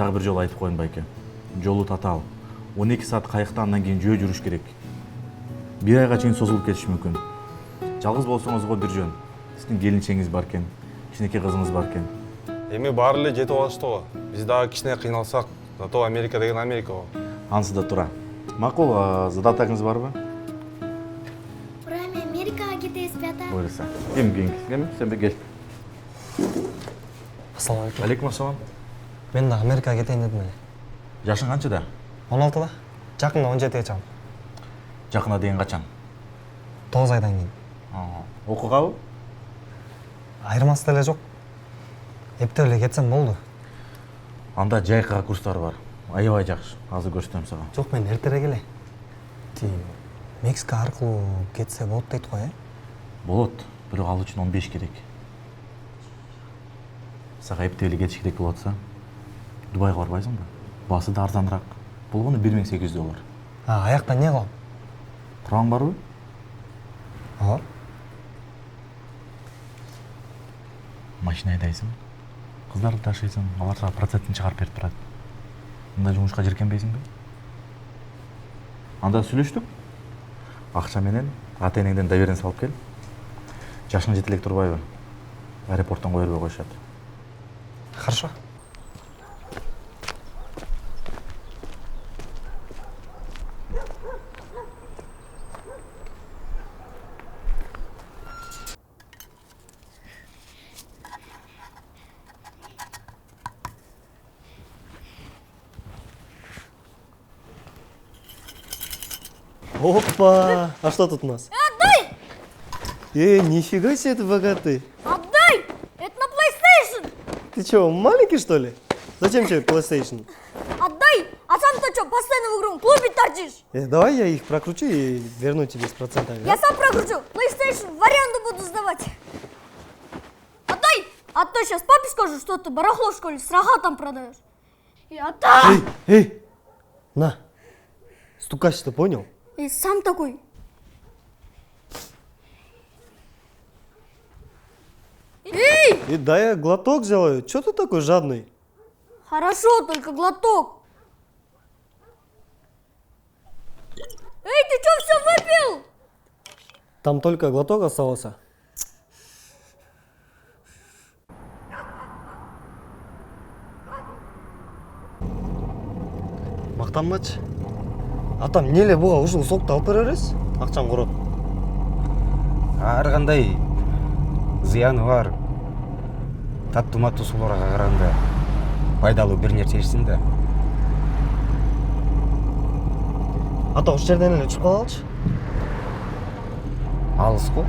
дагы бир жолу айтып коеюн байке. Жолу татаал. 12 саат кайыкта андан кийин жөө жүрүш керек. 1 айга чейин созулуп кетиши мүмкүн. Жалгыз болсоңузго бир жөн. Сиздин келинчеңиз бар экен, кичинекей кызыңыз бар экен. Эми баары эле жетип алышты го. Биз дагы кичине кыйналсак, зато Америка деген Америка го. Ансы да тура. Макул, задатагыңыз барбы? Ура, эми Америкага кетебиз, ата. Буйруса. Кем, сен бе кел. Ассаламу алейкум. Алейкум ассалам. Мен да Америкага кетейин дедим эле. Жашың канчада? 16-да. Жакында 17-ге чыгам. Жакына деген качан? 9 айдан кийин. Окугабы? Айырмасы деле жок. Эптеп эле кетсем болду. Анда жайкага курстар бар. Аябай жакшы. Азыр көрсөтөм сага. Жок, мен эртерээк эле. Мексика аркылуу кетсе болот дейт го, Болот, бирок ал үчүн 15 керек. Сага эптеп эле кетиш керек болуп атса, Дубайга барбайсыңбы? Баасы да арзаныраак. Болгону $1800. Аякта эмне кылам? Тургаң барбы? Ооба. Машина айдайсың, кыздарды ташыйсың, алар сага процентин чыгарып берип турат. Мындай жумушка жиркенбейсиңби? Анда сүйлөштүк. Акча менен ата-энеңден доверенность салып кел. Жашың жете элек турбайбы? Аэропорттон кое бербей коюшат. Хорошо. Опа! А что тут у нас? Отдай! Нифига себе ты богатый. Отдай! Это на PlayStation! Ты что, маленький что ли? Зачем тебе PlayStation? Отдай! А сам-то что, постоянно в игровом клубе торчишь? Давай я их прокручу и верну тебе с процентами. Я сам прокручу. PlayStation в аренду буду сдавать. Отдай! А то сейчас папе скажу, что ты барахло в школе с рогатом продаешь. И отдай! Эй! На! Стукач-то понял? И сам такой. Эй! И дай я глоток сделаю. Че ты такой жадный? Хорошо, только глоток. Эй, ты что все выпил? Там только глоток остался. Мактанбачы. Атам эмне эле буга ушул сокду алып бере бересиз? Акчам корот. Ар кандай зыяны бар. Таттуу сууларга караганда пайдалуу бир нерсе ичсин да. Ата ушул жерден эле учуп калалычы. Алыс го.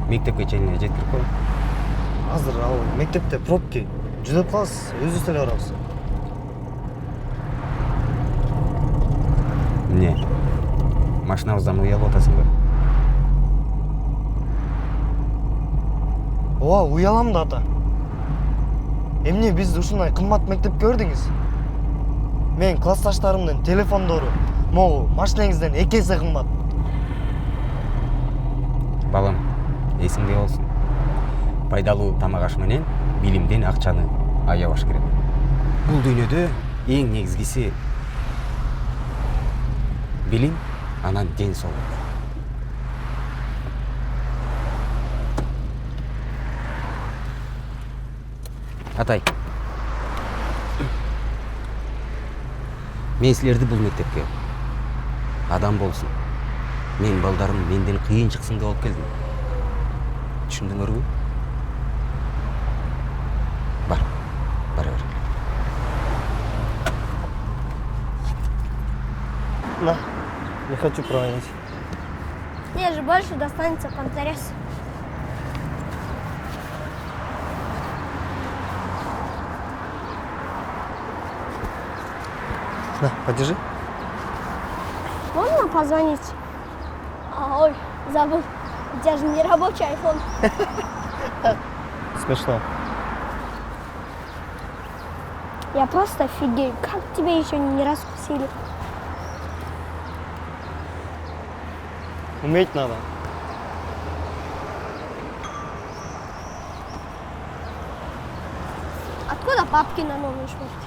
Мектепке чейин жеткирип коеюн. Азыр ал мектепте пробки. Жүдөп каласыз, өзүбүз эле барабыз. Эмне? Машинабыздан уялып атасыңбы? Ооба, уялам да ата. Эмне бизди ушундай кымбат мектепке бердиңиз? Мен классташтарымдын телефондору могу машинеңизден 2 эсе кымбат. Балам, эсиңде болсун. Пайдалуу тамак аш менен билимден акчаны аябаш керек. Бул дүйнөдө эң негизгиси билим, анан ден соолук. Атай, мен силерди бул мектепке адам болсун, мен балдарым менден кыйын чыксын деп алып келдим. Түшүндүңөрбү? Бара бер. На, не хочу проводить. Мне же больше достанется контрас. На, подержи. Можно позвонить? Ой, забыл. У тебя же не рабочий айфон. Смешно. Я просто офигею. Как тебя еще не раскусили? Уметь надо. Откуда Куда папки на новую шмотки?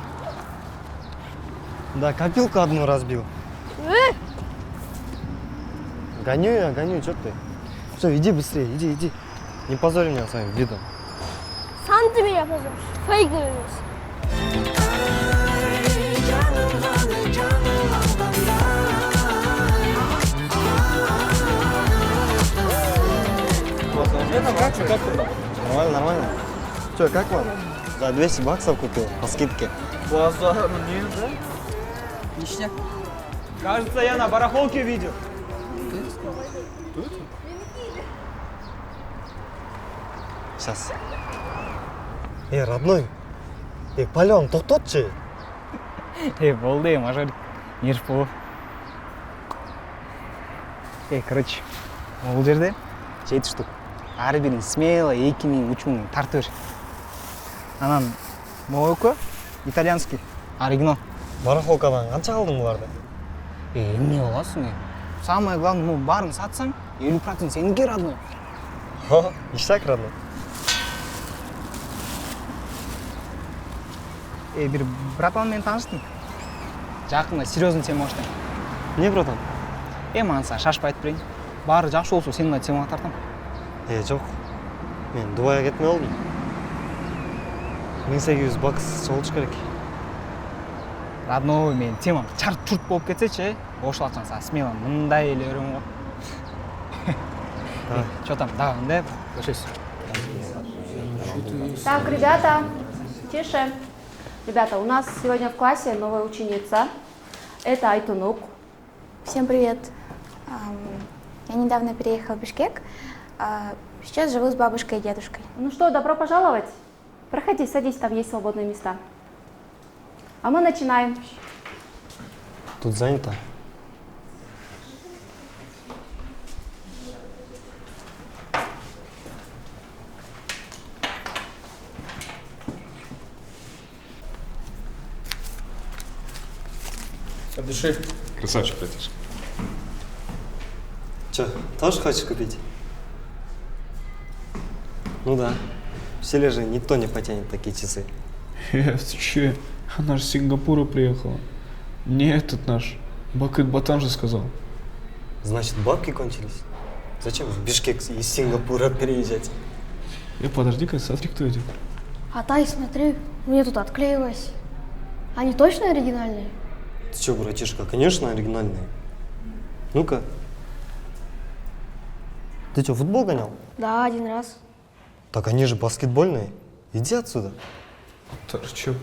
Да, копилку одну разбил. Гоню, чё ты? Все, иди быстрее, иди. Не позорь меня своим видом. Сам ты меня позоришь. Фейк говоришь. Нормально. Че, как вам? За 200 баксов купил, по скидке. Ништяк. Кажется, я на барахолке видел. Сейчас. Родной. Пален, тоқтатшы. Болды, мажор. Нерпо. Короче, бұл жерде 7 штук. Ары бірін смело, 2000, 3000 тартып бер. Анан молоко итальянский, оригинал. Барахолкадан қанша алдың бұларды? Эмне боласың? Самое главное, барын сатсаң, 50% сенікі, родной. Ништяк, родной. Бір братанмен таныштым. Жақында серьезный тема аштым. Не, братан? Маған саған шашпай айтып берейін. Бары жақсы болса сенің темаға тартам. Жоқ. Мен Дубайға кетмей олдым. 1800 бакс жолыш керек. Родной, мен темам чарт-чурт болып кетсечі, ошыл ақшаны саған смело мындай еле өрем ғой. Чё там, дағында, көршесіз. Так, ребята, тише. Ребята, у нас сегодня в классе новая ученица. Это Айтунук. Всем привет. Я недавно переехала в Бишкек. Сейчас живу с бабушкой и дедушкой. Ну что, добро пожаловать. Проходи, садись, там есть свободные места. А мы начинаем. Тут занято. Дыши. Красавчик, братишка. Че, тоже хочешь купить? Ну да. В селе же никто не потянет такие часы. Ты че? Она же с Сингапура приехала. Не этот наш. Бакыт Батан же сказал. Значит, бабки кончились? Зачем в Бишкек из Сингапура переезжать? Подожди-ка, смотри, кто идет. Атай, смотри, мне тут отклеилось. Они точно оригинальные? Ты че, братишка, конечно, оригинальные. Ну-ка. Ты что, футбол гонял? Да, один раз. Так они же баскетбольные. Иди отсюда. Торчу.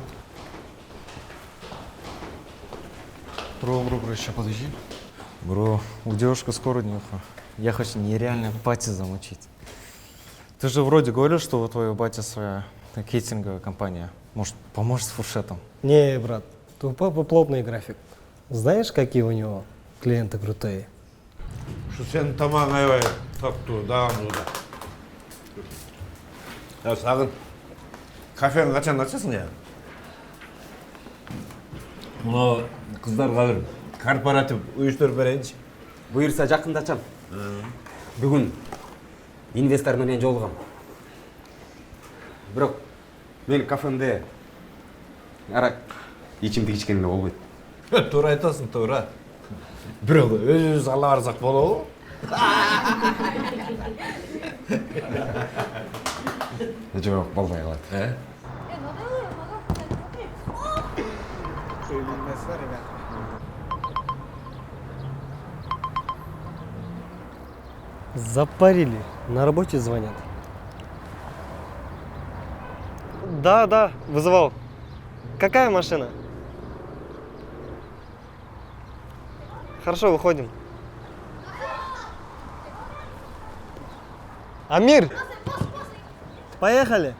Бро, сейчас подожди. Бро, у девушки скоро днюха. Я хочу нереально пати замучить. Ты же вроде говорил, что у твоего батя своя кейтинговая компания. Может, поможешь с фуршетом? Не, брат, у папы плотный график. Знаешь, какие у него клиенты крутые? Şu sen tamam evet taptu dağımda. Ya sakın kafeni kaçan açasın ya. Muna kızlarga bir korporativ uyuштуруп берейинчи. Буйырса жакында ачам. Бүгүн инвестор менен жолугам. Бирок мен кафемде арак ичимдик ичкенге болбойт. Туура айтасың, туура. Бирок өзүбүз ала барсак болобу? Жок, болбой калат. Запарили. На работе звонят. Да, вызывал. Какая машина? Хорошо, выходим. Амир! Поехали!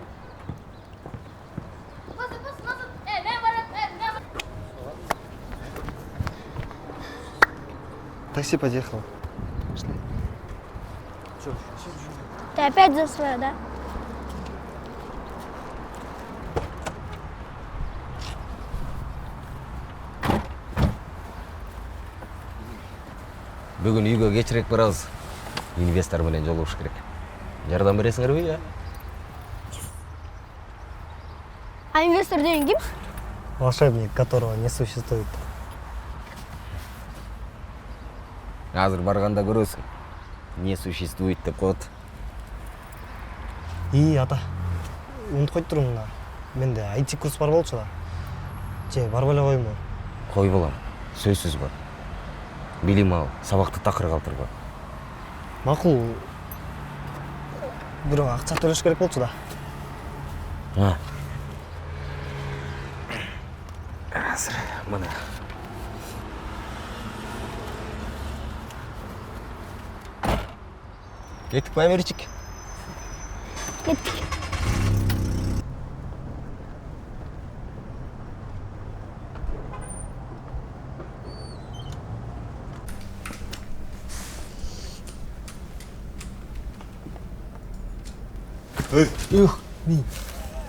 Такси подъехало. Ты опять за свое, да? Бүгүн үйгө кечирээк барабыз. Инвестор менен жолугуш керек. Жардам бересиңерби, я? А инвестор деген ким? Волшебник, которого не существует. Азыр барганда көрөсүң. Не существует деп коет. Ата, унутуп койуп туруң мына. Менде IT курс бар болчу да. Же барып эле койму? Кой балам, сөзсүз бар. Билим ал, сабакты такыр калтырба. Макул. Бирок акча төлөш керек болчу да. Азыр мына. Кеттик па, Америчик? Кеттик.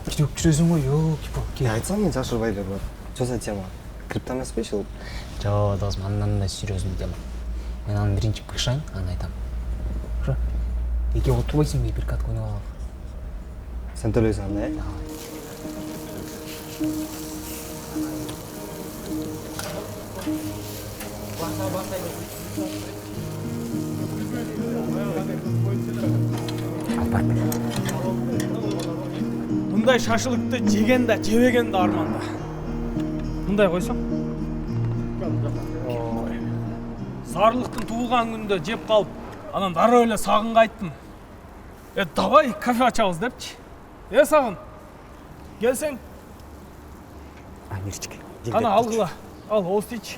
Киреп жүрөсүң го, ёлки-палки. Айтсам мен жашырбай эле бар. Жоза тема. Крипто эмеспи иши? Жок, досум, андан да серьезный тема. Мен аны биринчи быкшайын, аны айтам. Ура. Эки отурбайсың, бир катка ойноп алалы. Сен төлөйсүң, э? Мындай шашылыкты жеген да, жебеген да арманда. Мындай койсоң. Ой. Сарылыктын туулган күндө жеп калып, анан дароо эле Сагынга айттым. Давай кафе ачабыз депчи. Сагын. Келсең. Америчик. Кана алгыла. Ал, оз ич.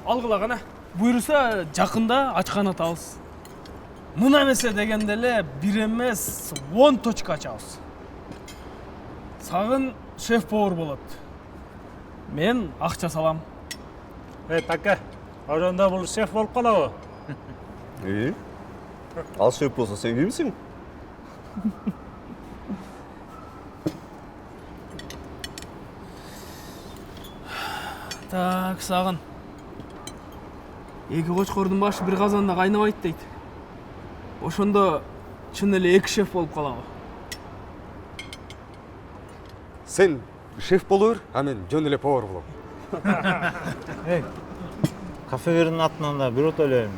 Алгыла кана. Буйруса жакында ачкан атабыз. Мына эмесе дегенде эле бир эмес 10 точка ачабыз. Сагын шеф-повар болот. Мен акча салам. Така, ошондо бул шеф болуп калабы? Ал шеф болсо сен кимсиң? Так, Сагын. Эки кочкордун башы бир казанда кайнабайт дейт. Ошондо чын эле эки шеф болуп калабы. Сен шеф боло бер, а мен жөн эле повар болом. Кафелердин атынан да бирөө төлөйм.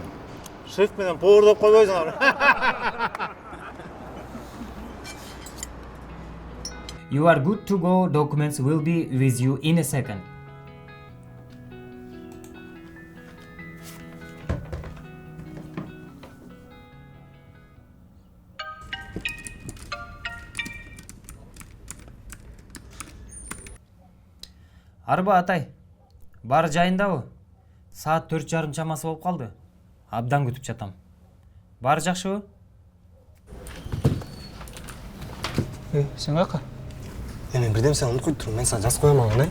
Шеф менен повар деп койбойсуңар. You are good to go. Documents will be with you in a second. Арба атай. Бар жайындабы? Саат 4:30 чамасы болуп калды. Абдан күтүп жатам. Баары жакшыбы? Сен каяка? Мен бирдем сен унутуп туруп, мен сага жазып коем аны.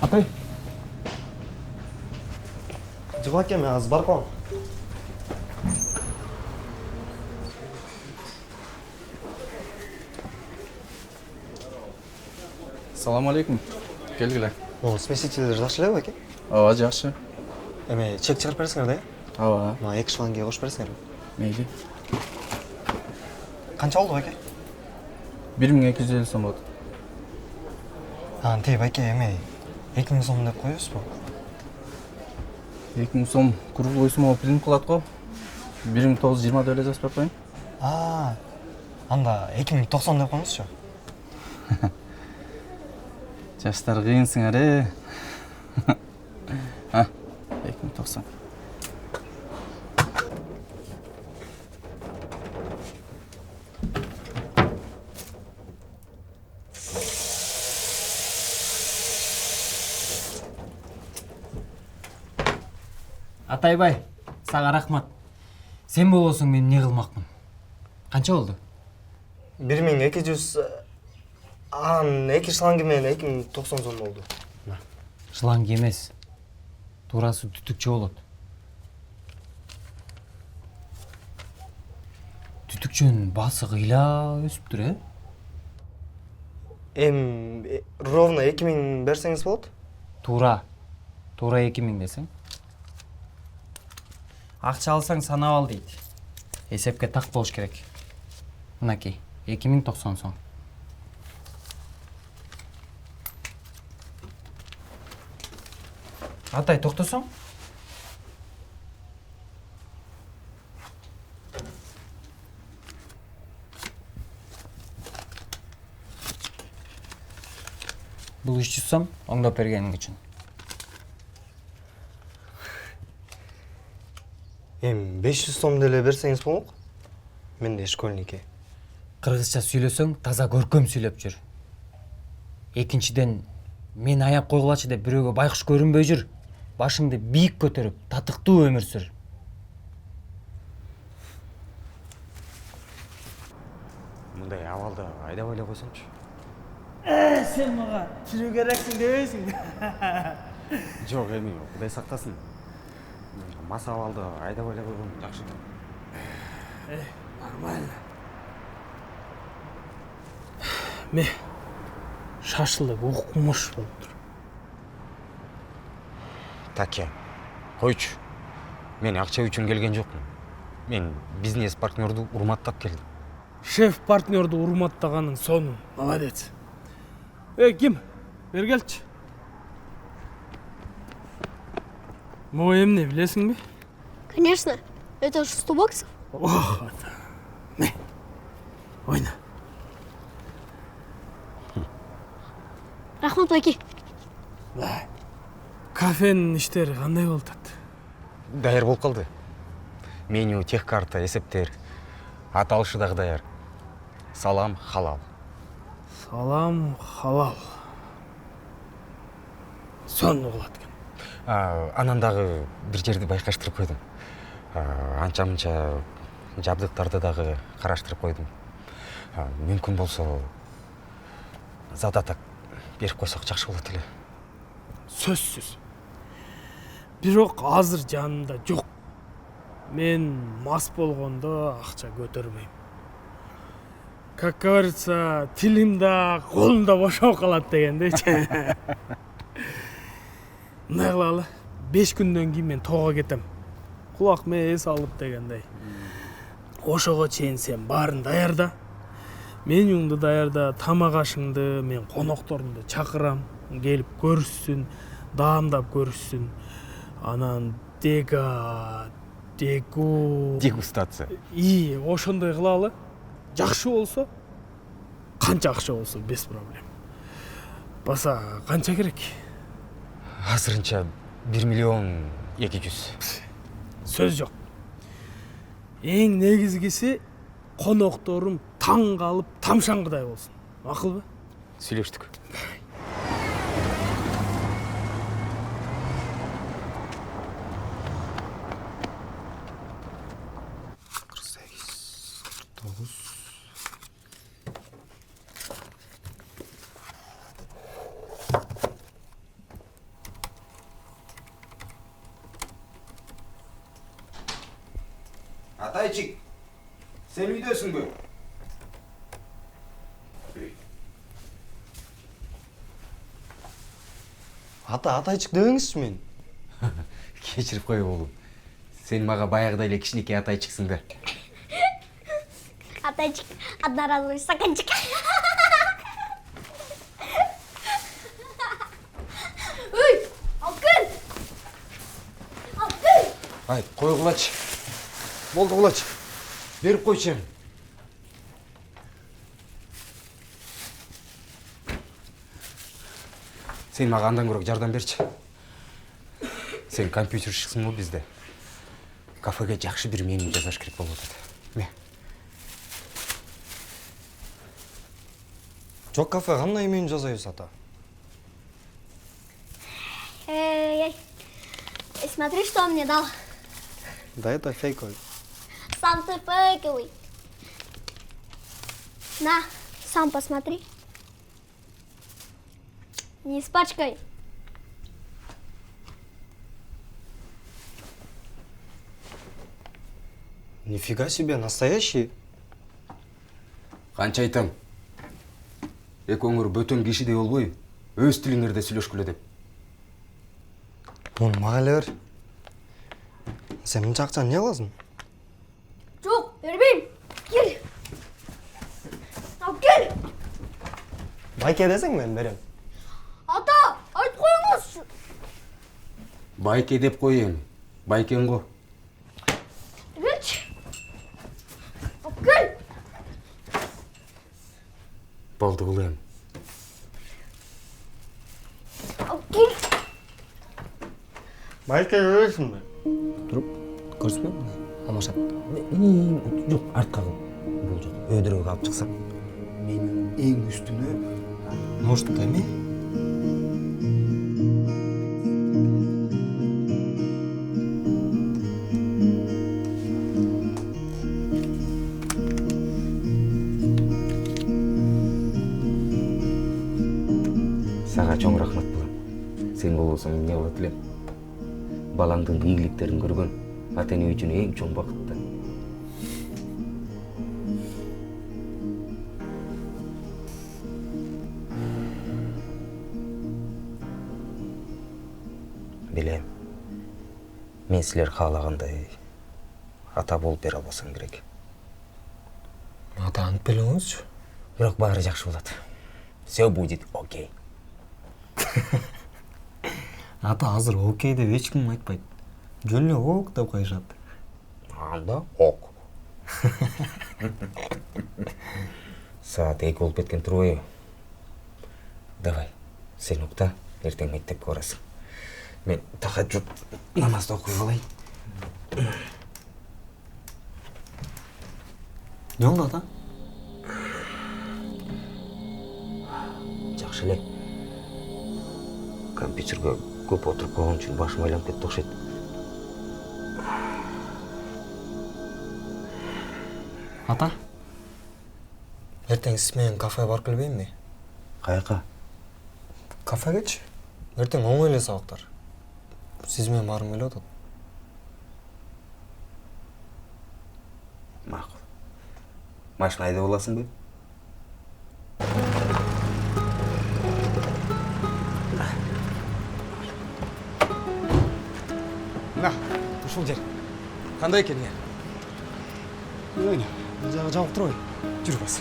Атай. Жыгып аке, мен азыр барып калам. Салам алейкум. Келгиле. Смесителдер жакшы элеби аке? Ооба, жакшы. Эме чек чыгарып бересиңер да? Ооба. Мына 2 шлангыга кошуп бересиңер. Мейли. Канча болду аке? 1250 сом болот. Антип аке, эме 2000 сом деп коебузбу? 2000 сом круглый сумма принт кылат го. 1920 эле жазып берип коеюн. Анда 2090 деп коюңузчу. Жаштар кыйынсыңар, 2090. Атайбай, сага рахмат. Сен болосуң мен не кылмакмын? Канча болду? 1200 анан 2 шланги менен 2090 сом болду. Шланг эмес. Туурасы түтүкчө болот. Түтүкчөнүн баасы кыйла өсүптүр, Ровно 2000 берсеңиз болот? Туура 2000 десең. Акча алсаң санап ал дейт. Эсепке так болуш керек. Мынакей 2090 сом. Атай, тоқтасаң? Бұл 300 сом оңдап бергенің үшін. Эми 500 сом деле берсеңиз болмок. Менде школьнике. Кыргызча сүйлөсөң, таза көркөм сүйлөп жүр. Экинчиден, мен аяк койгулачы деп бирөөгө байкуш көрүнбөй жүр. Башыңды бийик көтөрүп, татыктуу өмүр сүр. Мындай абалда айдап эле койсомчу. Сен мага жүрүү керексиң дебейсиң. Жок, эми Кудай сактасын. Мас абалда айдап эле койгон жакшы. Нормально. Ме шашылып укмуш болуп тур. Такя, койчу. Мен акча үчүн келген жокмун. Мен бизнес партнерду урматтап келдим. Шеф партнерду урматтаганың сонун. Молодец. Ким? Бергелчи. Могу эмне билесиңби? Конечно. Это же 100 баксов. Ох, не. Ойна. Рахмат, байке. Кафенин иштери кандай болуп атат? Даяр болуп калды. Меню, техкарта, эсептер. Ат алышы дагы даяр. Салам халал. Салам халал. Сонун болот экен. Анан дагы бир жерди байкаштырып койдум. Анча-мынча жабдыктарды дагы караштырып койдум. Мүмкүн болсо задаток берип койсок жакшы болот эле. Сөзсүз. Бирок азыр жанымда жок. Мен мас болгондо акча көтөрбөйм. Как говорится, тилим да, колум да бошоп калат дегендейчи. Мындай кылалы, 5 күндөн кийин мен тоого кетем. Кулак мээс алып дегендей. Ошого чейин сен баарын даярда. Менюңду даярда, тамак ашыңды, мен конокторумду чакырам, келип көрүшсүн, даамдап көрүшсүн. Анан дегустация. Ошондой кылалы. Жакшы болсо, канча акча болсо без проблем. Баса канча керек? Азырынча 1 миллион 200. Сөз жок. Эң негизгиси конокторум таң калып, тамшаңгыдай болсун. Макылбы? Сүйлөштүк. Атайчик, сен үйдөсүңбү? Атайчик дебеңизчи мени. Кечирип кой болум. Сен мага баягыдай эле кичинекей атайчиксиң да. Атайчик, одноразовый стаканчик. Ой, Алкын! Алкын! Ай, койгулачы. Болду кулачы. Берип койчу эми. Сен мага андан көрөк жардам берчи. Сен компьютерщиксиң го бизде. Кафеге жакшы бир меню жасаш керек болуп атат. Ме? Жок, кафе кандай меню жасайбыз ата? Смотри, что он мне дал. Да это фейковый. Сам ты фейковый. На, сам посмотри. Не испачкай. Нифига себе, настоящий. Канча айтам. Экөөңөр бөтөн кишидей болбой, өз тилиңерде сүйлөшкүлө деп. Муну мага эле бер. Сен мынча акчаны эмне кыласың? Жок, бербейм. Кел. Алып кел. Байке десең мен берем. Ата, айтып қойыңызшы. Байке деп қойын. Байкен ғой. Келші. Алып кел. Болды құлайым. Алып кел. Байке көресің бе? Тұрып, көрсіппен? Алмашат. Жоқ, артқа қыл. Бұл жоқ. Өдірігі қалып шықсам. Менің ең үстіне... Может, әме? Саға чоң рахмат болам. Сен болсаң не болады білем. Балаңдың игіліктерін көрген ата-ана үшін ең чоң бақытты. Білем. Мен сілер қалағандай ата болып бере албасам керек. Ата анып біліңізші. Бірақ бәрі жақсы болады. Все будет окей. Ата азыр окей деп ешкім айтпайды. Жөлі ок деп қойышады. Анда ок. Саат 2 болып кеткен тұрой. Давай, сен ұқта, ертең мектепке барасың. Мен тахаджуд намазды оқи қалай. Не болды ата? Жақсы эле. Компьютерге көп отырып қалған үшін башым айланып кетті ұқсайды. Ата? Ертең сізмен кафе барып келбейін бе? Қайқа? Кафегечі? Ертең оңайлы сабақтар. Сізмен барым келе отады. Мақұл. Машина айдап оласың бе? Мына, ушул жер. Қандай екен, я? Өйне, жағы жауып тұр ғой. Жүр бас.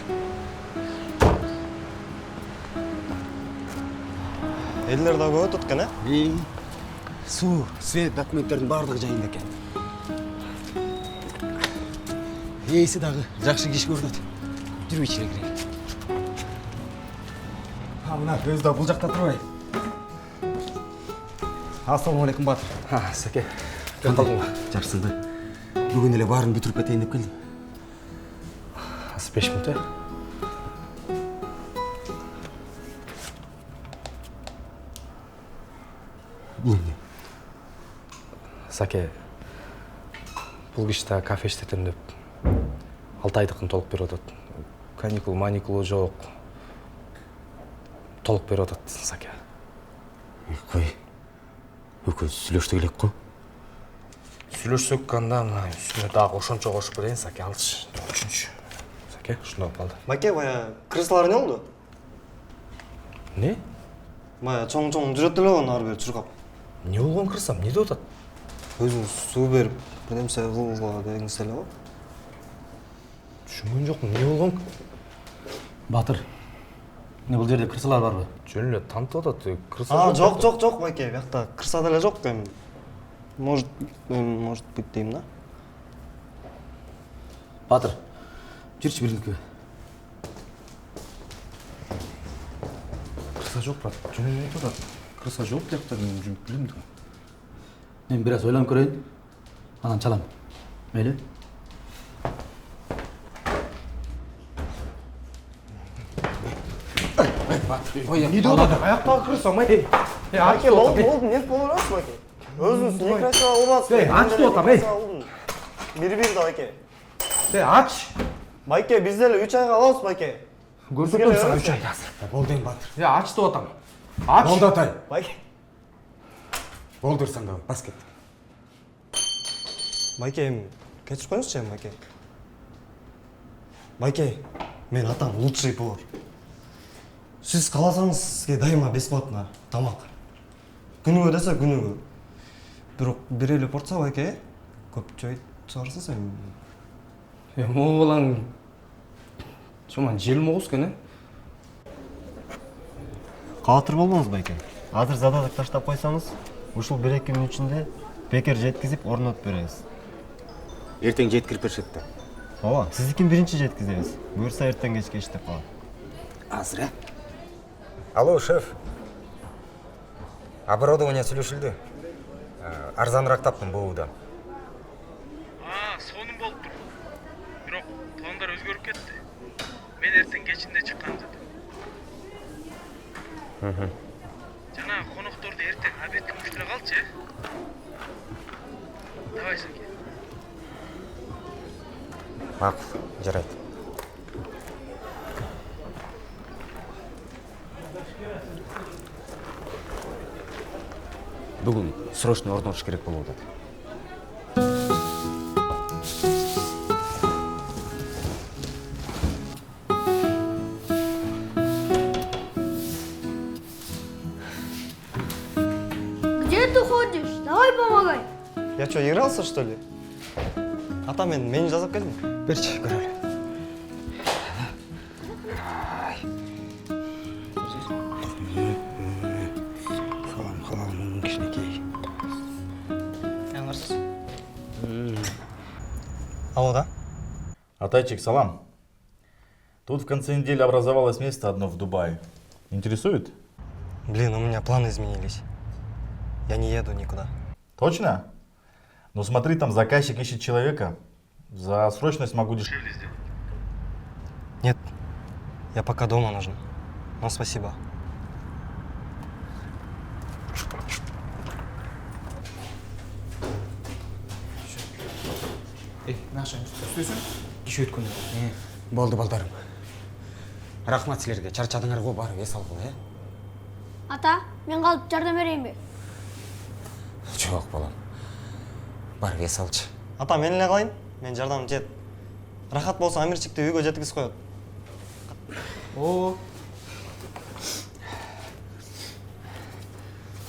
Елдер да көп өткен, Су, свет документтердің барлығы жайында екен. Ейсі дағы жақсы кеш көрінеді. Жүру ішіне кірейік. Мына, өзі да бұл жақта тұрмай. Ассалаумағалейкум, Батыр. Сәке. Қандалдың ба? Жақсың ба? Бүгін еле барын бүтіріп кетейін деп келдім. Асы 5 минут, Бұл не? Сәке, бұл кішті кафе іштетем деп 6 айдықын толық беріп отады. Каникул, маникулы жоқ. Толық беріп отады, Сәке. Қой, өкін сүйлешті келек қой? Сүйлешсек қанда, үстіне дағы ошончо қошып берейін, Сәке, алшы. Үшінші. Сәке, шында қалды. Маке, бая, крыслары не oldu? Не? Бая, чоң-чоң жүреттілі оған ары бері чұрқап. Не болған кырсам, не де отады? Өзің су беріп, бірдемсе қылға деген сәлі ғой. Түсінген жоқпын, не болған? Батыр, не бұл жерде кырсалар бар ба? Жөнілі танытып отады, кырса Жоқ, Маке, бияқта кырса дәле жоқ, может быть деймін, да? Батыр, жүрші бірінкі. Кырса жоқ, брат. Жөнін айтып отады. Кырса жоқ деяқта мен жүріп білемді. Мен біраз ойланып көрейін, анан чалам. Мейлі? Не болады? Аяқтағы кырса, Маке. Маке, болды, не болырас, Маке? Өзіңіз не красиво олбасыз. Ач туатам, Бир-бир да, Маке. Ач. Маке, бізде 3 айға алабыз, Маке. Көрсетем саған 3 ай. Болды ең, Батыр. Ач туатам. Ач. Болды атай. Маке. Болды ұрсаң да, бас кет. Маке, кешіріп қойыңызшы, Маке. Маке, мен атам лучший повар. Сіз қаласаңыз сізге дайыма бесплатно тамақ. Күніге десе күніге. Бірақ бір елі порция, Маке, көп жой шығарсыз, Ол балаң Шуман 29 күн. Каатыр болбоңуз байке. Азыр задатык таштап койсоңуз, ушул 1-2 күн ичинде бекер жеткизип орнотуп беребиз. Эртең жеткирип беришет да. Ооба, сиздикин биринчи жеткизебиз. Буюрса эртең кечке иштеп калат. Азыр, Алло, шеф. Оборудование сүйлөшүлдү. Арзаныраак таптым БУдан. Сонун болуптур. Бирок пландар өзгөрүп кетти. Мен эртең кечинде чыккан жадым. Жана конокторду эртең обедке уюштура калчы, э? Давай, Саке. Макул, жарайт. Бүгүн срочно орнотуш керек болуп атат. Где ты ходишь? Давай помогай. Я что, игрался, что ли? Ата, мен мени жазып келдим. Берчи, көрөлү. Салам, кичинекей. Аңарсыз? Алло, да? Атайчик, салам. Тут в конце недели образовалось место одно в Дубае. Интересует? Блин, у меня планы изменились. Я не еду никуда. Точно? Ну смотри, там заказчик ищет человека. За срочность могу дешевле сделать. Нет, я пока дома нужен. Но спасибо. Наша сөзүн кеше өткөн. Болду балдарым. Рахмат силерге, чарчадыңар го, барып эс алгыла, э? Ата, мен калып жардам берейинби? Жок, балам. Барып эс алчы. Ата, мен эле кылайын? Мен жардам жет. Рахат болсо Амирчикти үйгө жеткиз коет. О.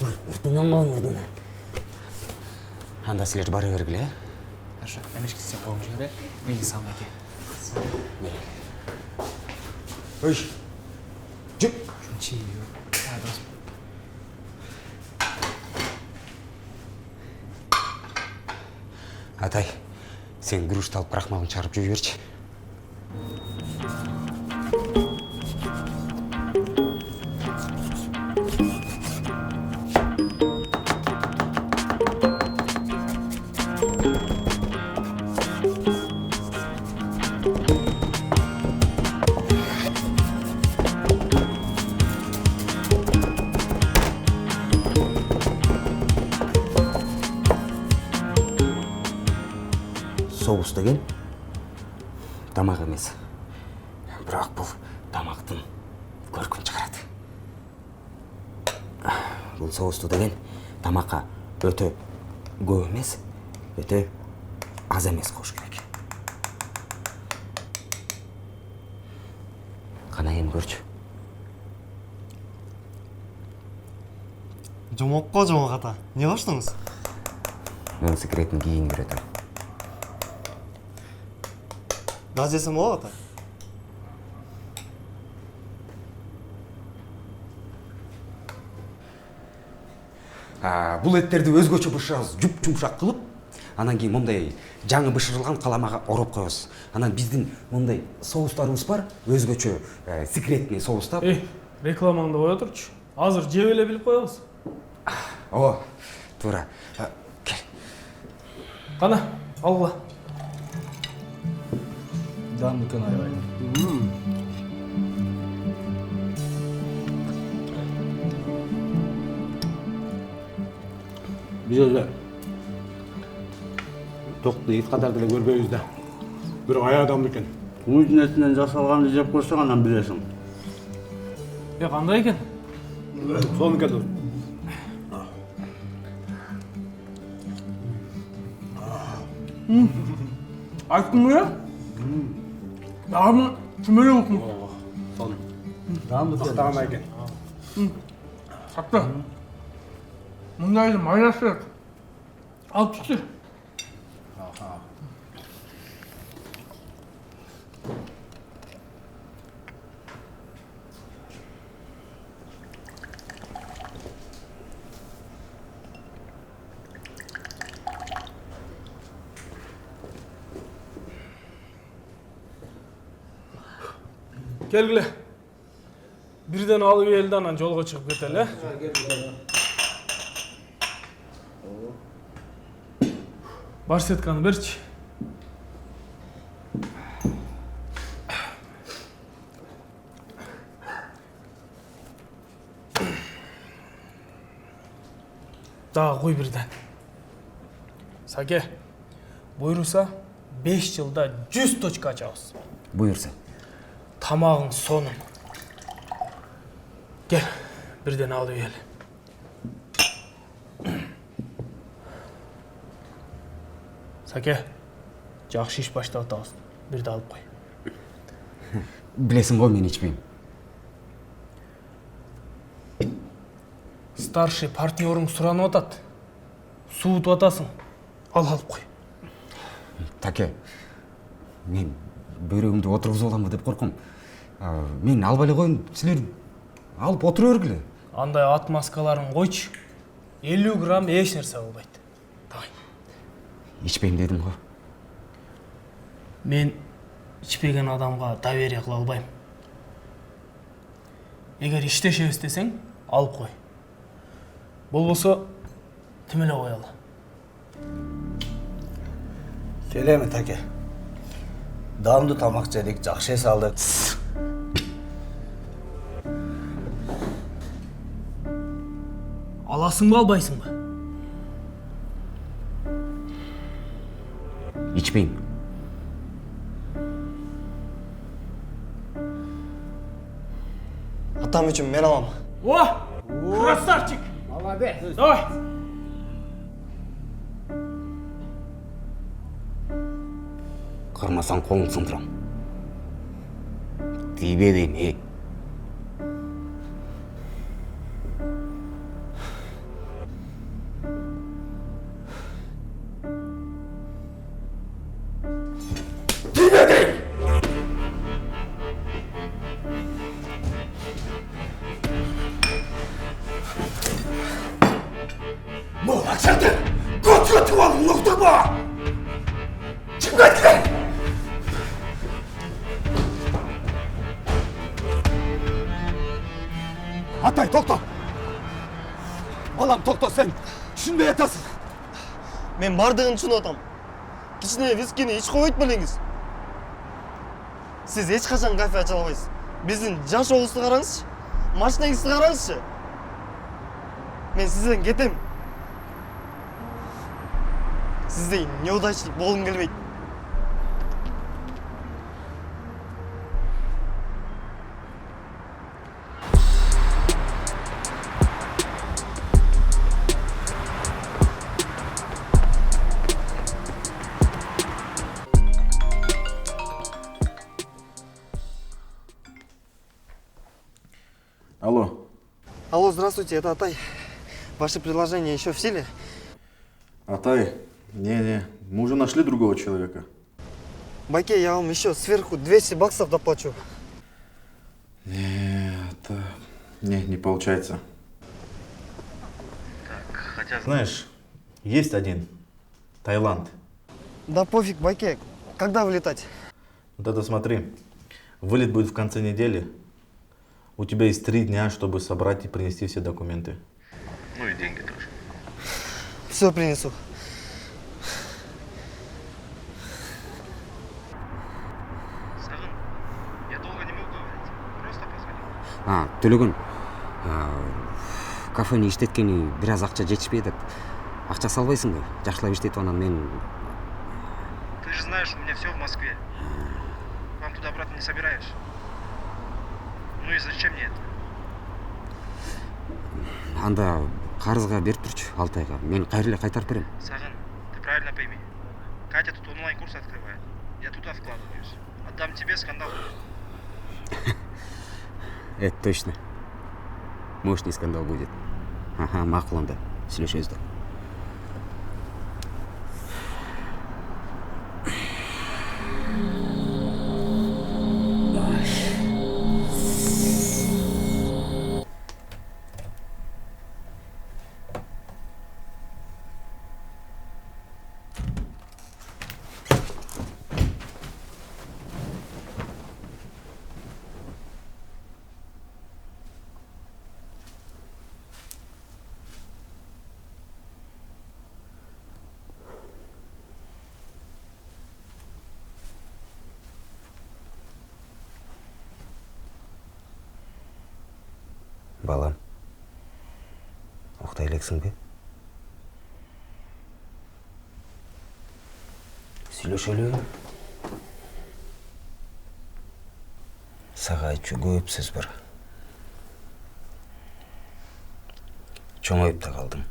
Урдуна. Анда силер бара бергиле, э? Хорошо, Амирчик сен коюп жибер, мени салма эке. Ой. Жүк. Атай, сен грушты алып крахмалын чарып жөө берчи. Соус деген тамак эмес. Бирок бул тамактын көркүн чыгарат. Бул соусту деген тамакка өтө көп эмес, өтө аз эмес коюш керек. Кана эми көрчү. Жомокко жомок, ата. Не коштуңуз? Мен секретин кийин беретим. Газ жесем болот, ата? Бул эттерди өзгөчө бышырабыз, жуп-жумшак кылып, анан кийин мындай жаңы бышырылган каламага ороп коебуз. Анан биздин мындай соустарыбыз бар, өзгөчө секретный соустар. Рекламаңды кое турчу. Азыр жеп эле билип коебуз. О, туура. Кел. Кана, алгыла. Дан күн айбай. Биз эле токту ит катар деле көрбөйбүз да. Бирок ай адам экен. Уйдун этинен жасалганды жеп койсоң анан билесиң. Кандай экен? Сонун экен. Айттым я? Дагы чүмөлө болдум. Сонун. Даамды тактаган экен. Сакта. Мындайды майнас керек. Алып түшсү. Келгіле. Бірден алып елді анан жолға шығып кетелі. Барсетканы берші. Дағы қой бірден. Саке, бұйырса 5 жылда 100 точка açабыз. Бұйырса. Тамағың соның. Кел, бірден алып ел. Саке, жақсы іш баштап атабыз. Бірді алып қой. Білесің ғой, мен ішпеймін. Старший партнерың сұранып атады. Суытып атасың. Алып қой. Таке, мен бөрегімді отырғызып аламын деп қорқам. Мен албайлы қойын, сілер алып отыру өргілі. Андай ат маскаларын қойшы. 50 грамм еш нәрсе болбайды. Давай. Ішпеймін дедім ғой. Мен ішпеген адамға доверие қыла албаймын. Егер іштешебіз десең, алып қой. Болбосо тимеле қоялы. Келеме, Таке. Дамды тамақ жедік, жақшы салдық. Аласың ба, албайсың ба? Içmeyeyim. Atam için ben alamam. О, красавчик! Молодец! Давай! Қырмасаң қолың сындырам. Тибе дейм, ей. Тибе дейм! Мол ақшаңды көтіге туалым нұқты ба! Kimga aytgan? Atay, to'xta. Balam, to'xta, sen tushunmay yatasan. Men bardığını tushunayapman. Kichkina viskini ichib qo'yib bilingiz. Siz hech qachon kafe acha olmaysiz. Bizning jashovuzni qarangizchi. Mashinangizni qarangizchi. Men sizdan ketaman. Sizdek неудачник bo'lgim kelmaydi. Алло. Алло, здравствуйте, это Атай. Ваше предложение еще в силе? Атай, не, мы уже нашли другого человека. Байке, я вам еще сверху 200 баксов доплачу. Не получается. Хотя, знаешь, есть один. Таиланд. Да пофиг, Байке. Когда вылетать? Вот это смотри. Вылет будет в конце недели. У тебя есть 3 дня, чтобы собрать и принести все документы. Ну и деньги тоже. Все принесу. Я долго не могу говорить. Просто позвони. Төлөгөн. Кафені иштеткени біраз ақша жетішпей деп. Ақша салбайсың ғой. Жақсылап иштетіп анан мен... Ты же знаешь, у меня все в Москве. Вам туда-обратно не собираешь. Ну и зачем мне это? Анда қарызға беріп тұршы 6 айға. Мен қайырлы қайтарып берем. Сагын, ты правильно пойми. Катя тут онлайн-курс открывает. Я туда вкладываюсь. Отдам тебе, скандал будет. Это точно. Мощный скандал будет. Ага, мақұл анда. Сөйлесеміз. балам. Уктай элексиң бе? Сүйлөшөлү. Сага айтчу көп сөз бар. Чоңоюп да калдым.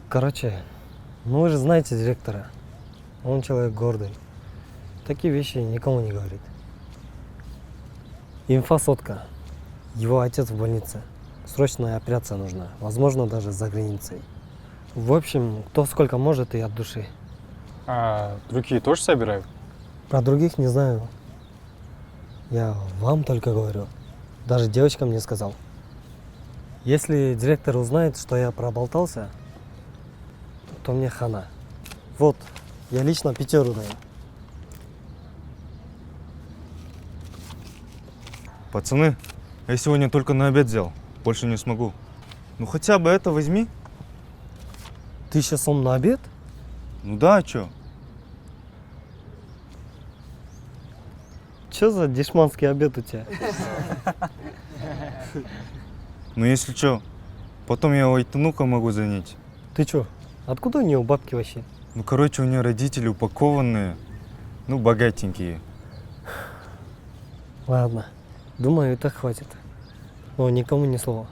Короче, ну вы же знаете директора. Он человек гордый. Такие вещи никому не говорит. Инфосотка. Его отец в больнице. Срочная операция нужна. Возможно, даже за границей. В общем, кто сколько может и от души. А другие тоже собирают? Про других не знаю. Я вам только говорю. Даже девочкам не сказал. Если директор узнает, что я проболтался, то мне хана. Вот, я лично 5 даю. Пацаны, я сегодня только на обед взял. Больше не смогу. Ну хотя бы это возьми. 1000 сом на обед? Ну да, а чё? Чё за дешманский обед у тебя? Ну если чё, потом я у Айтанука могу занять. Ты чё? Откуда у него бабки вообще? Ну короче, у нее родители упакованные, ну богатенькие. Ладно, думаю, и так хватит. Но никому ни слова.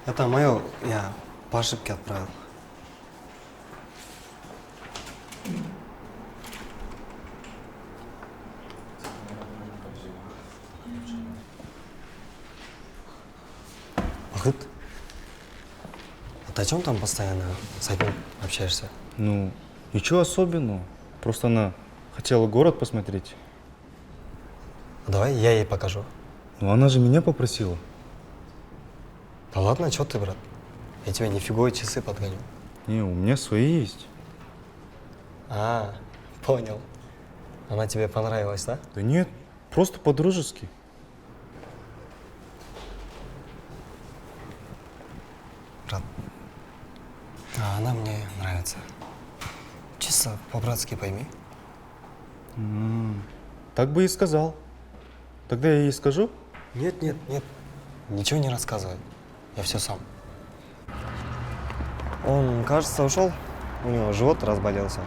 Это мое, я по ошибке отправил. Ахыт, а ты о чем там постоянно с одним общаешься? Ну, ничего особенного. Просто она хотела город посмотреть. Давай я ей покажу. Ну она же меня попросила. Да ладно, что ты, брат? Я тебе нифиговые часы подгоню. Не, у меня свои есть. А, понял. Она тебе понравилась, да? Да нет, просто по-дружески. Брат, а она мне нравится. Чисто по-братски пойми. Так бы и сказал. Тогда я ей скажу? Нет, нет, нет. Ничего не рассказывай. Я все сам. Он, кажется, ушел. У него живот разболелся.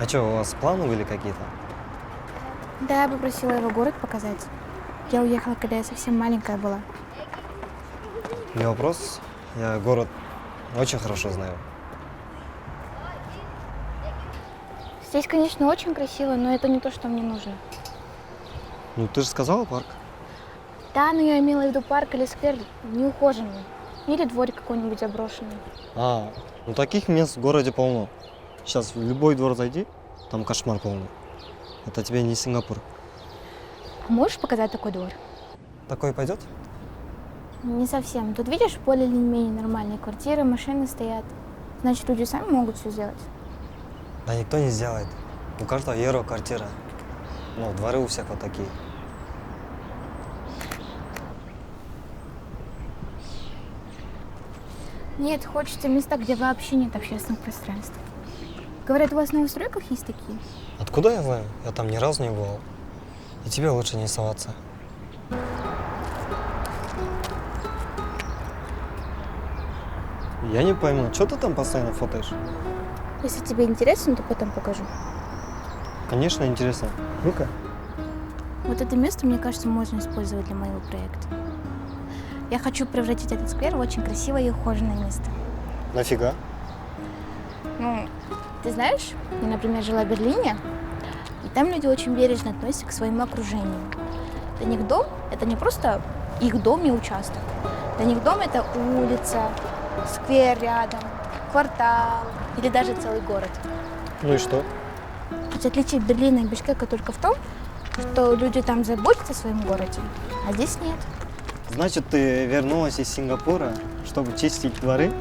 А что, у вас планы были какие-то? Да, я попросила его город показать. Я уехала, когда я совсем маленькая была. Не вопрос. Я город очень хорошо знаю. Здесь, конечно, очень красиво, но это не то, что мне нужно. Ну, ты же сказала парк. Да, но я имела в виду парк или сквер неухоженный. Или дворик какой-нибудь заброшенный. А, ну таких мест в городе полно. Сейчас в любой двор зайди, там кошмар полный. Это тебе не Сингапур. А можешь показать такой двор? Такой пойдет? Не совсем. Тут, видишь, более-менее нормальные квартиры, машины стоят. Значит, люди сами могут все сделать. Да никто не сделает. У каждого евро квартира. Ну, дворы у всех вот такие. Нет, хочется места, где вообще нет общественных пространств. Говорят, у вас в новостройках есть такие? Откуда я знаю? Я там ни разу не бывал. И тебе лучше не соваться. Я не пойму, что ты там постоянно фотоешь? Если тебе интересно, то потом покажу. Конечно, интересно. Ну-ка. Вот это место, мне кажется, можно использовать для моего проекта. Я хочу превратить этот сквер в очень красивое и ухоженное место. Нафига? Ну, ты знаешь, я, например, жила в Берлине, и там люди очень бережно относятся к своему окружению. Для них дом – это не просто их дом и участок. Для них дом – это улица, сквер рядом, квартал или даже целый город. Ну и что? Ведь отличие Берлина и Бишкека только в том, что люди там заботятся о своем городе, а здесь нет. Значит, ты вернулась из Сингапура, чтобы чистить дворы?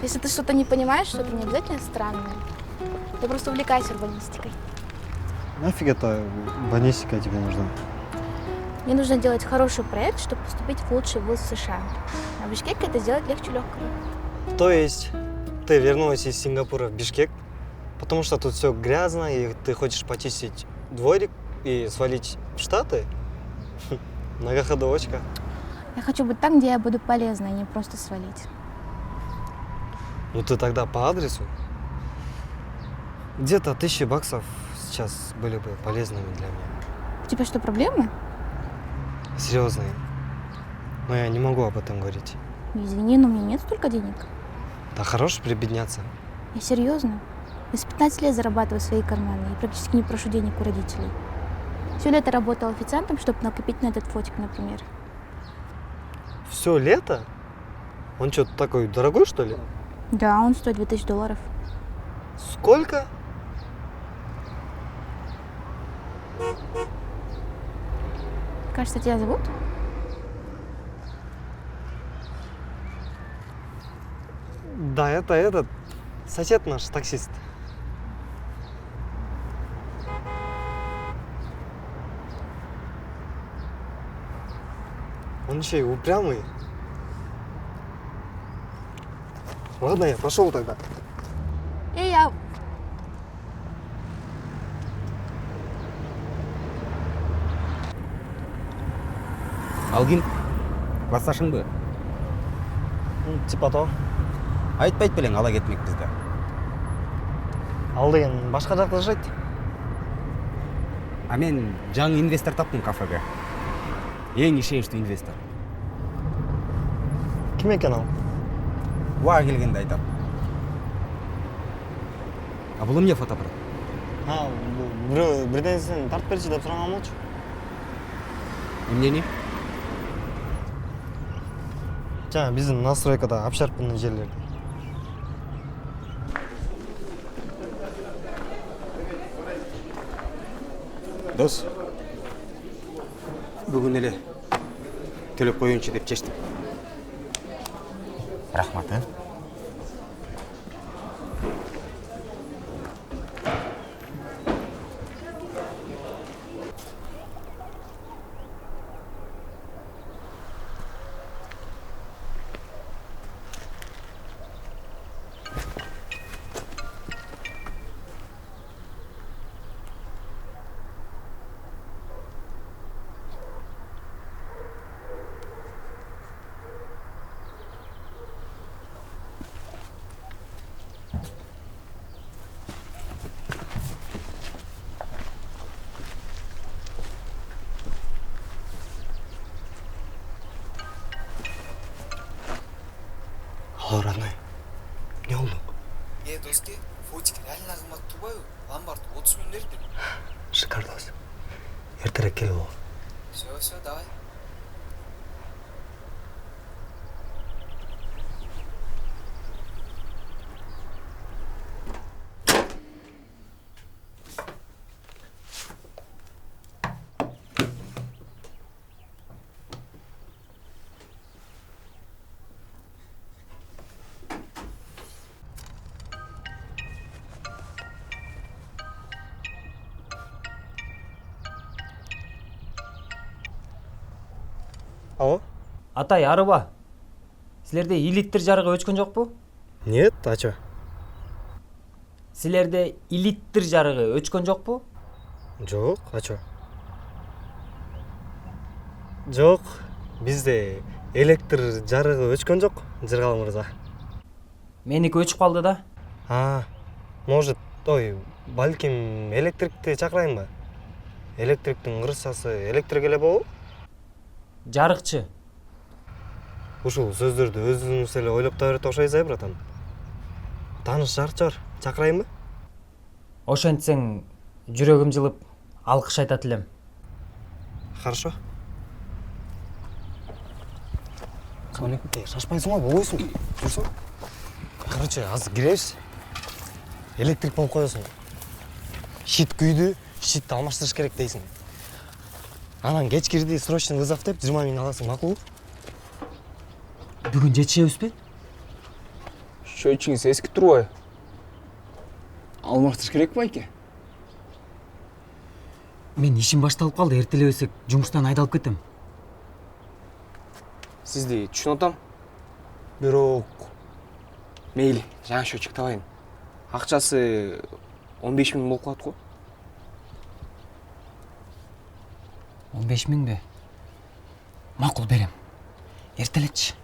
Если ты что-то не понимаешь, что это не обязательно странное, ты просто увлекайся урбанистикой. Нафиг это урбанистика тебе нужна? Мне нужно делать хороший проект, чтобы поступить в лучший вуз США. А в Бишкеке это сделать легче легкого. То есть ты вернулась из Сингапура в Бишкек, потому что тут все грязно, и ты хочешь почистить дворик и свалить в Штаты? Многоходовочка. Я хочу быть там, где я буду полезна, а не просто свалить. Ну ты тогда по адресу. Где-то $1000 сейчас были бы полезными для меня. У тебя что, проблемы? Серьезные. Но я не могу об этом говорить. Извини, но у меня нет столько денег. Да хорош прибедняться. Я серьезно. Я с 15 лет зарабатываю свои карманы и практически не прошу денег у родителей. Все лето работала официантом, чтобы накопить на этот фотик, например. Все лето? Он что, такой дорогой, что ли? Да, он стоит $2000. Сколько? Кажется, тебя зовут? Да, это этот сосед наш, таксист. Он еще и упрямый. Ладно, я пошел тогда. И я. Алгин, классташыңбы? Типа то. Айтпайт белең ала кетмек бизде. Ал деген башка жакта жашайт. А мен жаңы инвестор таптым кафеге. Эң ишеничтүү инвестор. Ким экен ал? Уа келгенде айтам. А бул эмне фотоаппарат? Бирөө бирденесин тартып берчи деп сураган болчу. Эмнени? Жаңа биздин настройкада общарпынын жерлери. Дос, бүгүн эле төлөп коеюнчу деп чечтим. Рахмат, Алло, родной. Не болду? Доске, фотик реально кымбат турбайбы? Ломбард 30 000 берди. Шикар, дос. Эртерээк келип ал. Все, давай. Алло? Атай, арыба. Силерде электр жарыгы өчкөн жокпу? Нет, а чё? Силерде электр жарыгы өчкөн жокпу? Жок, а чё? Жок, бизде электр жарыгы өчкөн жок, Жыргал мырза. Меники өчүп калды да. Может, балким электрикти чакырайынбы? Электриктин кырсасы электр келе болобу? Жарыкчы. Ушул сөздөрдү өзүңүз эле ойлоп таберет окшойсуз, братан. Тааныш жарчы бар, чакырайынбы? Ошентсең, жүрөгүм жылып, алкыш айтат элем. Хорошо. Шашпайсың ғой, болойсың. Жүрсің. Короче, азыр киребиз. Электрик болуп коесуң. Щит күйдү, щитти алмаштырыш керек дейсиң. Анан кеч кирди, срочно вызов деп 20 миң аласың, макулбу? Бүгүн жетишебизби? Счетчигиңиз эски турбайбы? Алмаштырыш керек байке? Мен ишим башталып калды, эртелебесек жумуштан айдалып кетем. Сизди түшүнүп атам. Бирок мейли, жаңа счетчик табайын. Акчасы 15 миң болуп калат го. 15 миңби? Макул берем. Эртелетчи.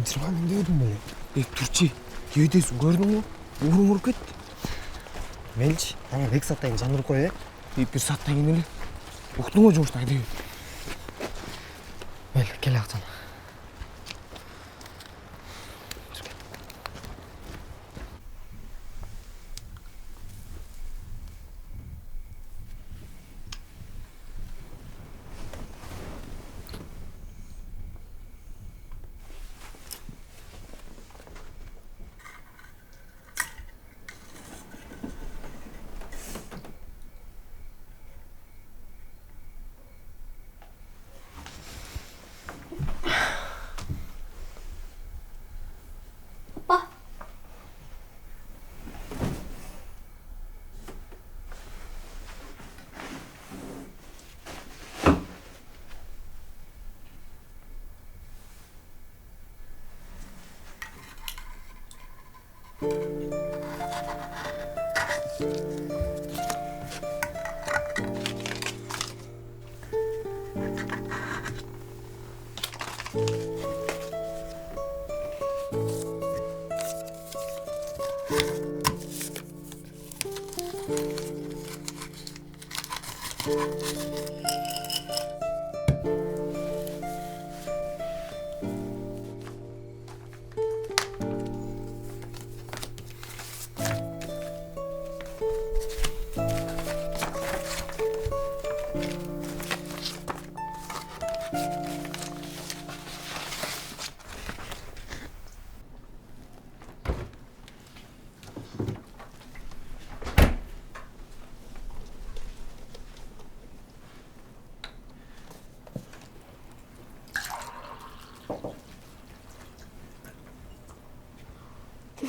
20 миң дедим беле. Турчу, кеудесин көрдүңбү? Ууруп кетти. Мейличи, ана 2 сааттан кийин жандырып кой, 1 сааттан кийин эле. Уктуңбу жумуштан айдайбы? Мейли, кел акчан.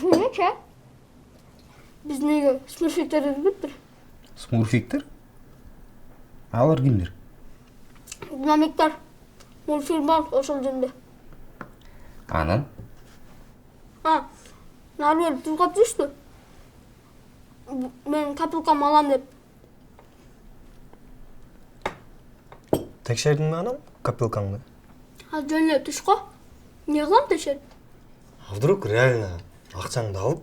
Неке? Biz неге смурфиктерди билбептир? Смурфиктер? Алар кимдер? Динамиктер. Мультфильм бар ошол жөнүндө. Анан? Нары берип тузгап жүрүштү. Мен капылкам алам деп. Текшердиңби анан копилкаңды? Жөн эле туш го. Эмне кылам текшерип? А вдруг реально акчаңды алып,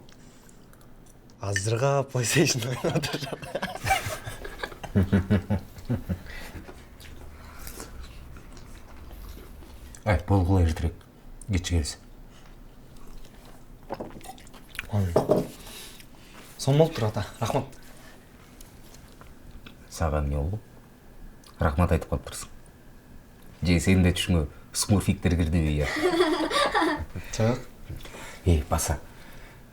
азырга PlayStation ойнап отурушат. Болгула эртерээк. Кеч келсин. Сон болуптур ата, рахмат. Сага эмне болду? Рахмат айтып калыптырсың. Же сенин да түшүңө смурфиктер кирдиби я? Жок. Баса.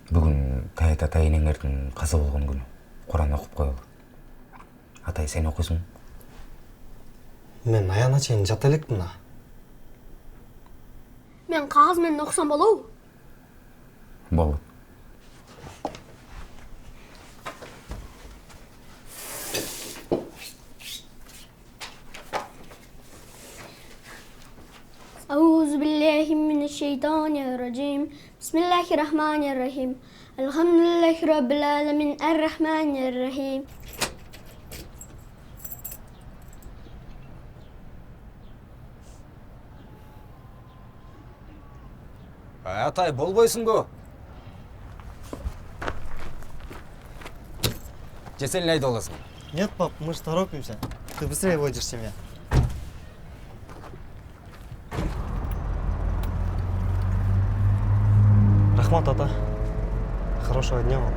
Бүгүн Таят атай энеңердин каза болгон күнү. Куран окуп коелу. Атай сен окуйсуңбу? Мен аягына чейин жата элекмин да. Мен кагаз менен окусам болобу? Болот. أعوذ بالله من الشيطان الرجيم بسم الله الرحمن الرحيم الحمد لله رب العالمين الرحمن الرحيم Атай болбойсуңбу? Же сен эле айдап аласың? Нет, пап, мы ж торопимся. Ты быстрее водишь себя. Рахмат, ата. Хорошего дня вам.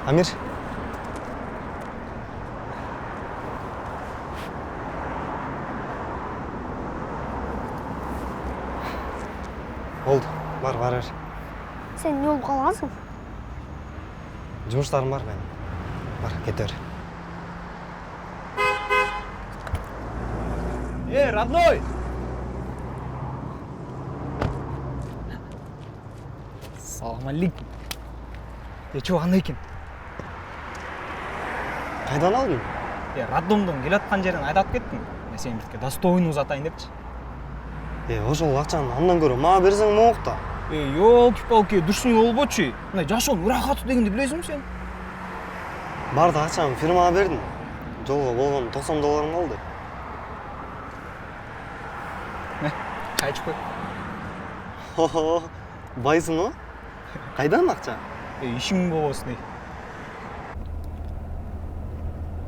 Амир. Болды, бар бер. Сен не болып қалғансың? Жұмыстарым бар мен. Бар, кете бер. Родной! Салам алейкум. Чего қандай екен? Қайдан алдың? Роддомдың келатқан жерін айдап кеттім. Мен сені бізге достойын ұзатайын депші. О жол ақшаны андан көрі маған берсең моқта. Елки-палки, дұрысың ол бөтші. Жашуын рахаты дегенді білесің сен? Барды ақшаны фирмаға бердім. Жолға болған $90 қалды. Çay içip koy. Байсың о? Қайдан ақша? İşin bol olsun ey.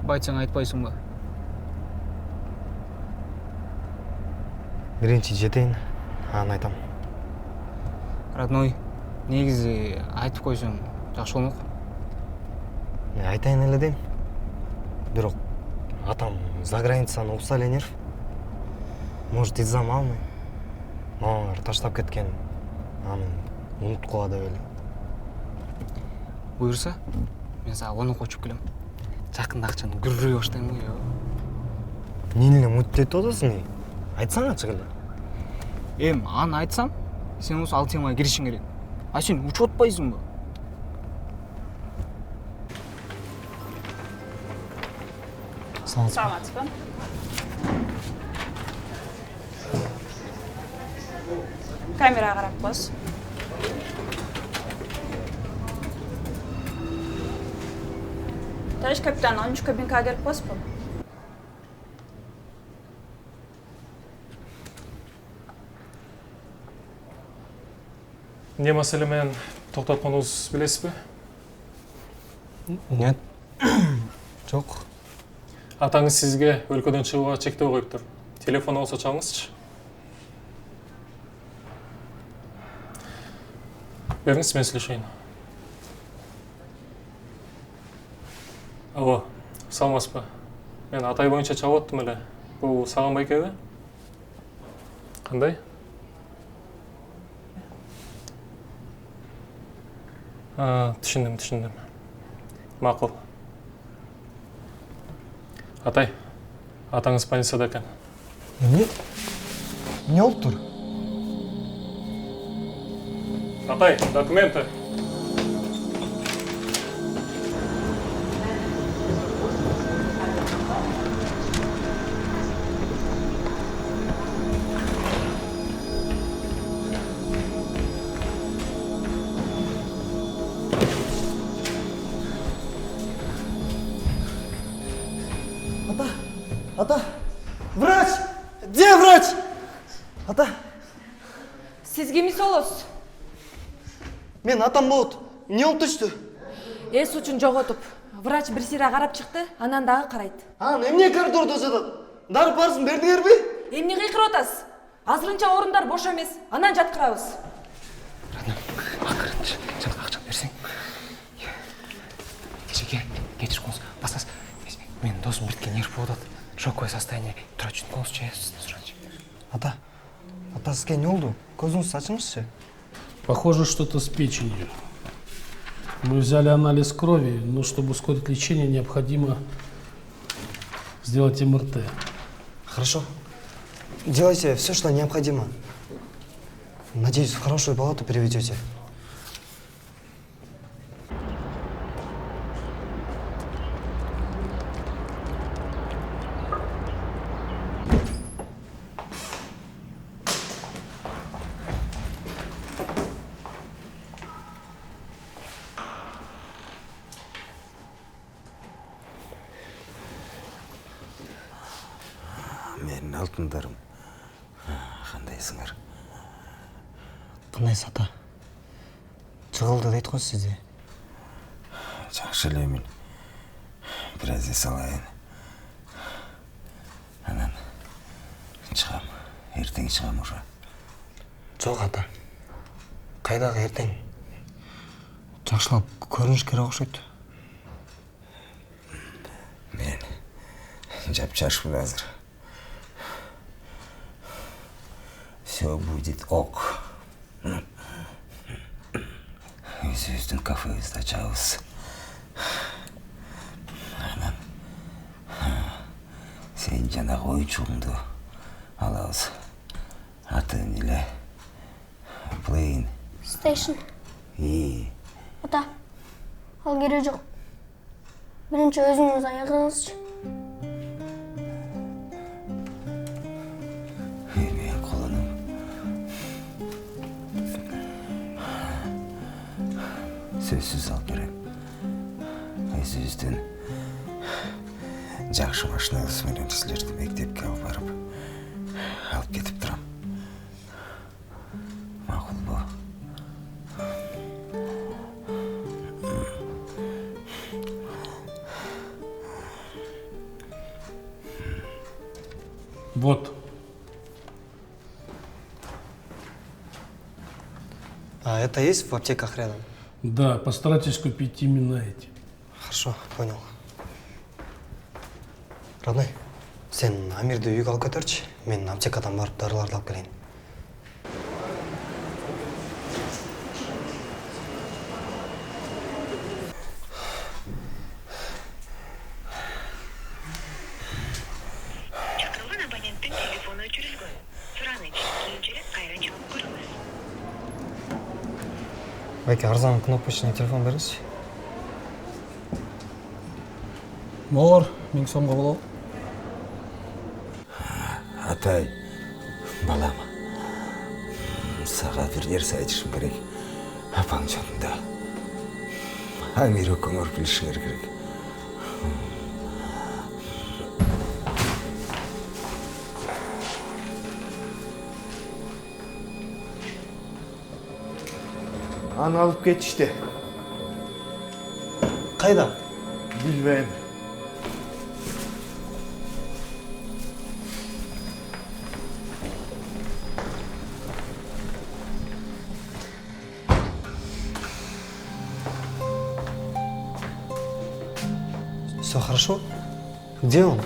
Байсаң айтпайсың ба? Бірінші жетейін, аған айтам. Родной, негізі айтып қойсаң жақсы болмақ. Айтайын әлі дейм. Бірақ атам за границаны устали нерв. Может, из-за мамы. Мамалар таштап кеткен. Аны ұмыт қалады өлі. Бұйырса, мен саған оны қочып келем. Жақында ақшаны күррей баштаймын ғой. Неліне мұттет одасың ей? Айтсаң ачығылы. Аны айтсам, сен осы 6 айға кірішің керек. А сен ұчып отпайсың ба? Саламатсыз ба? Камераға қарап қос. Товарищ капитан, 10-ші кабинкаға келіп қос бұл. Не мәселемен тоқтатқаныңыз білесіз бе? Нет. Жоқ. Атаңыз сізге өлкөдөн чыгууга чектөө коюптур. Телефон болсо чалыңызчы. Беріңіз, мен сүйлөшөйүн. Алло, саламатсыз ба? Мен Атай боюнча чалып аттым эле. Бул саган байкеби? Кандай? Түшүндүм. Макул. Атай, атаңыз больницада экен. Не болуп тур? Атай, документы. Ата! Врач! Где врач? Ата! Сіз кемесі олыз? Мен атам болот. Не болуп түштү? Эс үчүн жоготуп. Врач бир сыйра карап чыкты, анан дагы карайт. Эмне коридордо жатат? Дарып барсын бердиңерби? Эмне кыйкырып атасыз? Азырынча орундар бош эмес, анан жаткырабыз. Акырынчы, жана акча берсең. Кечир коңуз, басас. Мен досум биртке нерв болуп атат. Шоковое состояние. Тура чүн коңуз суранчы. Ата сизге не болду? Көзүңүздү ачыңызчы. Похоже, что-то с печенью. Мы взяли анализ крови, но чтобы ускорить лечение, необходимо сделать МРТ. Хорошо. Делайте все, что необходимо. Надеюсь, в хорошую палату переведете. Менин алтындарым. Кандайсыңар? Кандайсыз ата? Жығылды дейт қой сізде. Жакшы эле мен. Бираз эс алайын. Анан чыгам. Эртең чыгам уже. Жоқ ата. Қайдағы ертең? Жакшылап көрүнүш керек окшойт. жап-жашпын азыр. Все будет ок. Өзүбүздүн кафебизди ачабыз. Анан сен жанагы ойчуңду алабыз. Атын эле Плейн. Стейшн. Ата, ал керек жок. Биринчи өзүңүз аягыңызчы. Мен колуным. Сөзсүз алып берем. Өзүбүздүн жакшы машинабыз менен силерди мектепке алып барып, алып кетип турам. Макулбу? Вот. А это есть в аптеках рядом? Да, постарайтесь купить именно эти. Хорошо, понял. Родной, сен Амирді үйге алып көтерші. Мен аптекадан барып дарыларды алып келейін. Чакырылган абоненттин телефону өчүрүлгөн. Сураны кийинчерээк кайра чалып көрүңүз. Байке, арзан кнопочный телефон беріңізші. Молор, 1000 сомго болобу. Атай, балам, сага бир нерсе айтышым керек. Апаң жөнүндө. Амир көңүр билишиңер керек. Аны алып кетишти. Кайда? Билбейм. Все хорошо? Где он?